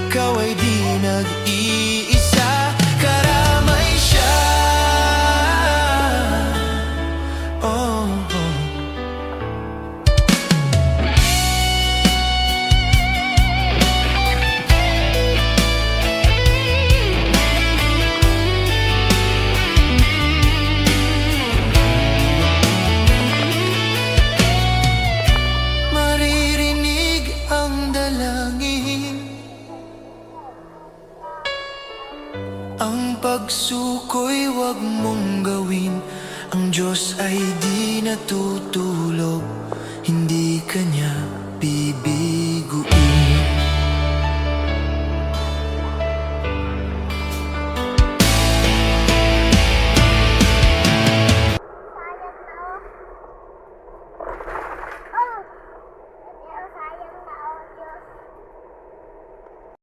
ikaw ay di nag-iisa. Karamay siya. Oh, oh. Maririnig ang dalangin, ang pagsuko'y wag mong gawin. Ang Diyos ay di natutulog, hindi kanya bibigyan.